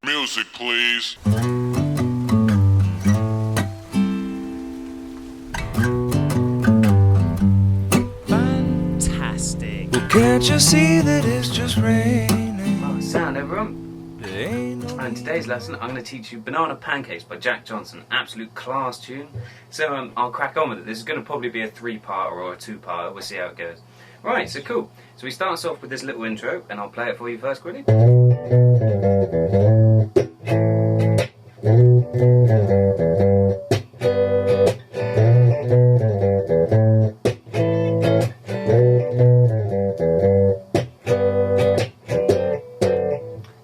Music, please. Fantastic. Well, can't you see that it's just raining? Oh, sound everyone. There ain't no And today's lesson, I'm going to teach you Banana Pancakes by Jack Johnson. Absolute class tune. So I'll crack on with it. This is going to probably be a 3-parter or a 2-parter. We'll see how it goes. Right, so cool. So we start us off with this little intro, and I'll play it for you first, quickly.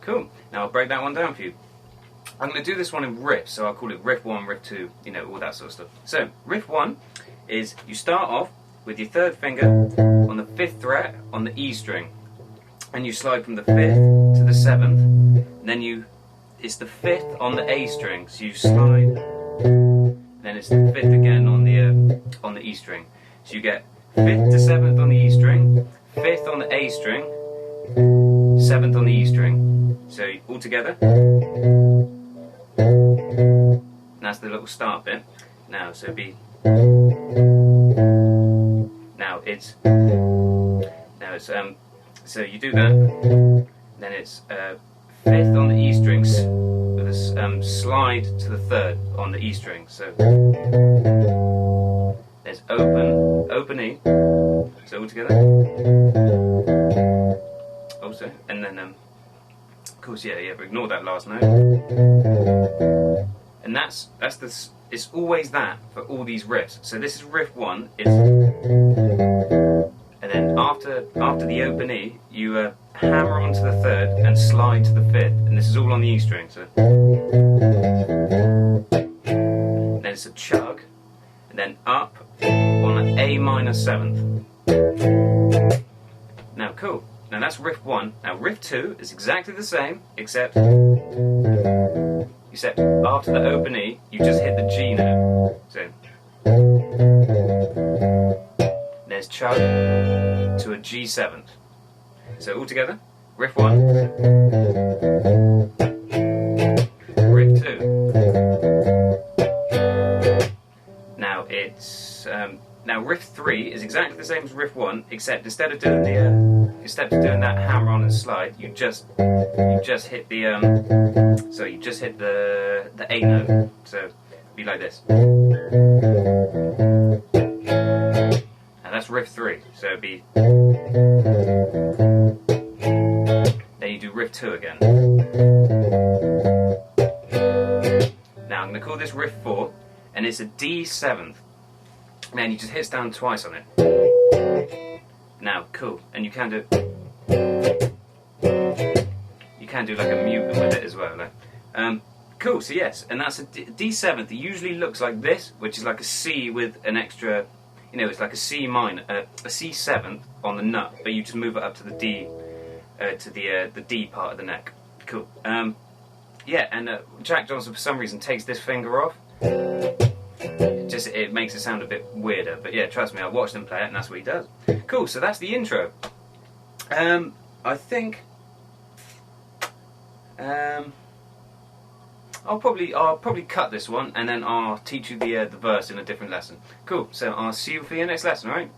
Cool. Now I'll break that one down for you. I'm going to do this one in riffs, so I'll call it riff 1, riff 2, you know, all that sort of stuff. So, riff 1 is you start off with your third finger on the 5th fret on the E string, and you slide from the 5th to the 7th, and then it's the 5th on the A string, so you slide, then it's the 5th again on the E string. So you get 5th to 7th on the E string, 5th on the A string, 7th on the E string. So all together. And that's the little start bit. Now, so it'd be. Now it's. So you do that. Then it's 5th on the E strings with a slide to the 3rd on the E string. So there's open E. So all together. Also, and then of course, yeah, but ignore that last note. And that's it's always that for all these riffs. So this is riff 1, and then after the open E, you hammer onto the 3rd and slide to the 5th, and this is all on the E string. So then it's a chug, and then up on an A minor 7th. Now, cool. Now that's riff 1. Now riff 2 is exactly the same, except after the open E, you just hit the G note. So there's chug to a G7th. So all together, riff 1, riff 2. Now it's now riff 3 is exactly the same as riff 1, except instead of doing that hammer on and slide, you just hit the you just hit the A note. So it'd be like this. Now that's riff 3. So it'd be. Then you do riff 2 again. Now I'm going to call this riff 4, and it's a D7th. Man, you just hits down twice on it. Now, cool, and you can do like a mute with it as well. Like, cool. So yes, and that's a D7th. It usually looks like this, which is like a C with an extra, you know, it's like a C minor, a C7th on the nut, but you just move it up to the D, the D part of the neck. Cool. Yeah, and Jack Johnson for some reason takes this finger off. It makes it sound a bit weirder, but yeah, trust me, I watched him play it, and that's what he does. Cool. So that's the intro. I think I'll probably cut this one, and then I'll teach you the verse in a different lesson. Cool. So I'll see you for your next lesson. All right.